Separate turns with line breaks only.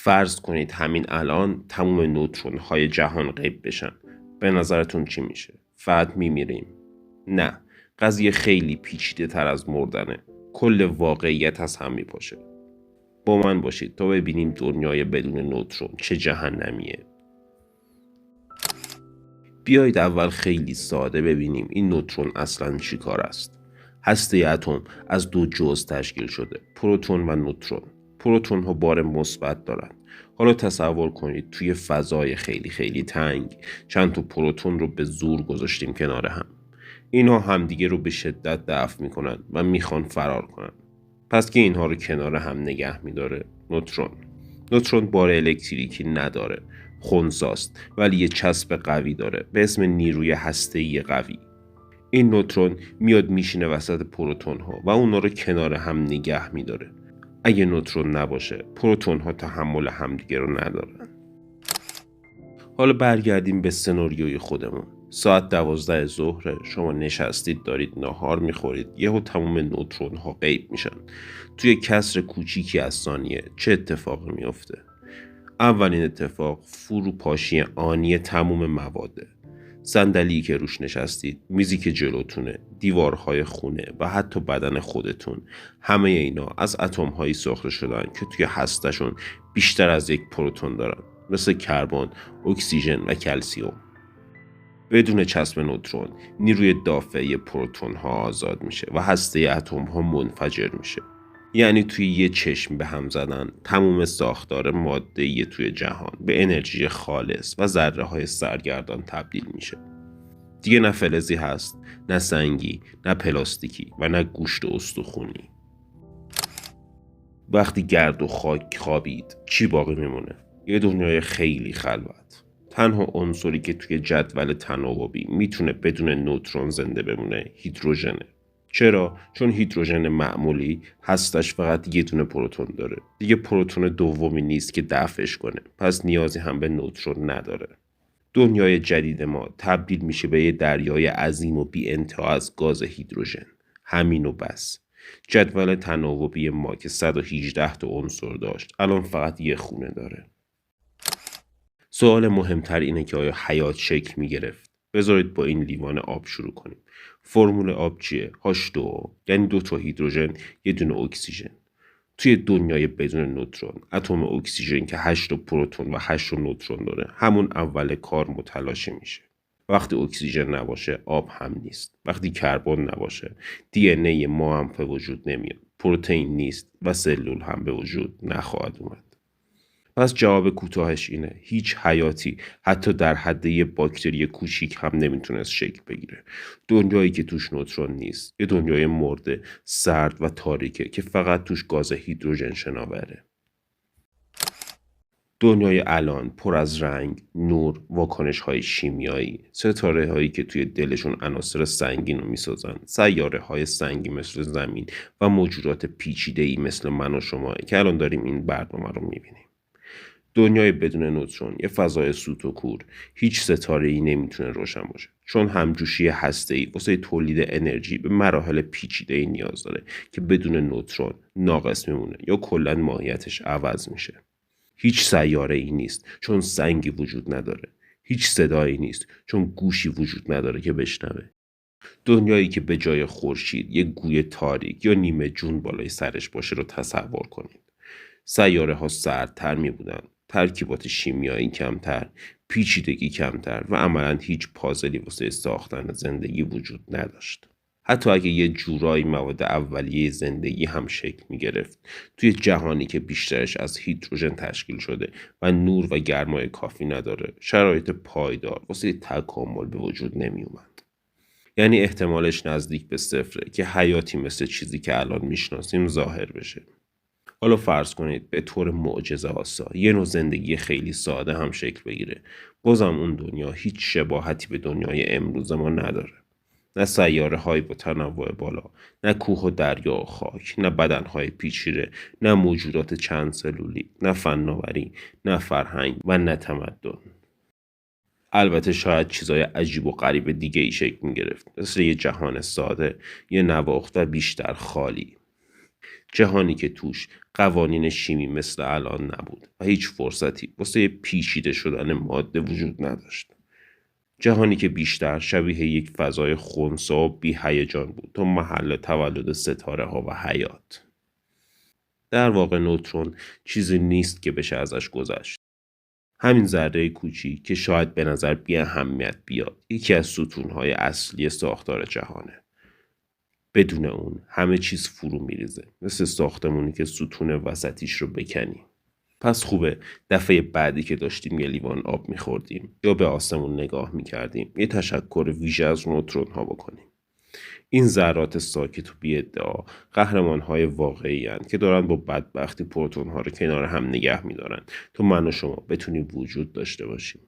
فرض کنید همین الان تموم نوترون های جهان غیب بشن. به نظرتون چی میشه؟ فقط میمیریم؟ نه، قضیه خیلی پیچیده تر از مردنه. کل واقعیت از هم میپاشه. با من باشید تا ببینیم دنیای بدون نوترون چه جهنمیه. بیایید اول خیلی ساده ببینیم این نوترون اصلا چی کار است. هسته اتم از دو جزء تشکیل شده، پروتون و نوترون. پروتون ها بار مثبت دارند. حالا تصور کنید توی فضای خیلی خیلی تنگ چند تا پروتون رو به زور گذاشتیم کنار هم. اینها همدیگه رو به شدت دفع میکنن و میخوان فرار کنن. پس که اینها رو کنار هم نگه میداره؟ نوترون بار الکتریکی نداره، خنثیست، ولی یه چسب قوی داره به اسم نیروی هسته‌ای قوی. این نوترون میاد میشینه وسط پروتون ها و اونا رو کنار هم نگه میداره. اگه نوترون نباشه پروتون ها تحمل همدیگه رو ندارن. حالا برگردیم به سناریوی خودمون. ساعت 12 ظهر، شما نشستید دارید ناهار میخورید، یهو تمام نوترون ها غیب میشن. توی کسر کوچیکی از ثانیه چه اتفاقی میفته؟ اولین اتفاق فروپاشی آنی تمام مواده. صندلی که روش نشستید، میزی که جلوتونه، دیوارهای خونه و حتی بدن خودتون، همه اینا از اتم‌هایی ساخته شدن که توی هسته‌شون بیشتر از یک پروتون دارن، مثل کربن، اکسیژن و کلسیم. بدون چسب نوترون، نیروی دافعه پروتون ها آزاد میشه و هسته اتم ها منفجر میشه. یعنی توی یه چشم به هم زدن تمام ساختار ماده‌ای توی جهان به انرژی خالص و ذره های سرگردان تبدیل میشه. دیگه نه فلزی هست، نه سنگی، نه پلاستیکی و نه گوشت استخونی. وقتی گرد و خاک خوابید، چی باقی میمونه؟ یه دنیای خیلی خلوت. تنها عنصری که توی جدول تناوبی میتونه بدون نوترون زنده بمونه هیدروژنه. چرا؟ چون هیدروژن معمولی هستش فقط یه دونه پروتون داره. دیگه پروتون دومی نیست که دفعش کنه. پس نیازی هم به نوترون نداره. دنیای جدید ما تبدیل میشه به یه دریای عظیم و بی انتها از گاز هیدروژن. همین و بس. جدول تناوبی ما که 118 تا عنصر داشت الان فقط یه خونه داره. سوال مهمتر اینه که آیا حیات شکل میگرفت؟ بذارید با این لیوان آب شروع کنیم. فرمول آب چیه؟ H2O، یعنی 2 تا هیدروژن، یه دونه اکسیژن. توی دنیای بدون نوترون، اتم اکسیژن که 8 تا پروتون و 8 تا نوترون داره، همون اول کار متلاشی میشه. وقتی اکسیژن نباشه، آب هم نیست. وقتی کربن نباشه، دی ان ای ما هم به وجود نمیاد. پروتئین نیست و سلول هم به وجود نخواهد اومد. پس جواب کوتاهش اینه: هیچ حیاتی حتی در حد یه باکتری کوچیک هم نمیتونست شکل بگیره. دنیایی که توش نوترون نیست یه دنیای مرده، سرد و تاریکه که فقط توش گاز هیدروژن شناوره. دنیای الان پر از رنگ، نور، واکنش های شیمیایی، ستاره هایی که توی دلشون عناصر سنگین رو میسازن، سیاره های سنگی مثل زمین و موجودات پیچیده ای مثل من و شما که الان داریم این برنامه رو میبینیم. دنیای بدون نوترون یه فضای سوت و کور. هیچ ستاره‌ای نمیتونه روشن باشه، چون همجوشی هسته‌ای واسه تولید انرژی به مراحل پیچیده‌ای نیاز داره که بدون نوترون ناقص میمونه یا کلاً ماهیتش عوض میشه. هیچ سیاره‌ای نیست چون سنگی وجود نداره. هیچ صدایی نیست چون گوشی وجود نداره که بشنوه. دنیایی که به جای خورشید یه گوی تاریک یا نیمه جون بالای سرش باشه رو تصور کنید. سیاره ها سردتر می بودن، ترکیبات شیمیایی کمتر، پیچیدگی کمتر و عملاً هیچ پازلی واسه ساختن زندگی وجود نداشت. حتی اگه یه جورایی مواد اولیه زندگی هم شکل می گرفت، توی جهانی که بیشترش از هیدروژن تشکیل شده و نور و گرمای کافی نداره، شرایط پایدار واسه تکامل به وجود نمی اومد. یعنی احتمالش نزدیک به صفره که حیاتی مثل چیزی که الان میشناسیم ظاهر بشه. حالا فرض کنید به طور معجزه آسا یه نوع زندگی خیلی ساده هم شکل بگیره. بازم اون دنیا هیچ شباهتی به دنیای امروز ما نداره. نه سیاره های با تنوع بالا، نه کوه و دریا و خاک، نه بدن های پیچیده، نه موجودات چند سلولی، نه فناوری، نه فرهنگ و نه تمدن. البته شاید چیزای عجیب و غریب دیگه ای شکل می گرفت، مثل یه جهان ساده، یه نواخت و بیشتر خالی. جهانی که توش قوانین شیمی مثل الان نبود و هیچ فرصتی واسه پیچیده شدن ماده وجود نداشت. جهانی که بیشتر شبیه یک فضای خنثی و بی هیجان بود تا محل تولد ستاره ها و حیات. در واقع نوترون چیزی نیست که بشه ازش گذشت. همین ذره کوچیک که شاید به نظر بی اهمیت بیاد یکی از ستونهای اصلی ساختار جهانه. بدون اون همه چیز فرو میریزه، مثل ساختمونی که ستون وسطیش رو بکنی. پس خوبه دفعه بعدی که داشتیم یه لیوان آب میخوردیم یا به آسمون نگاه میکردیم یه تشکر ویژه از نوترون ها بکنیم. این ذرات ساکت و بی ادعا قهرمان های واقعی هستند که دارن با بدبختی پروتون ها رو کنار هم نگه میدارن تا من و شما بتونیم وجود داشته باشیم.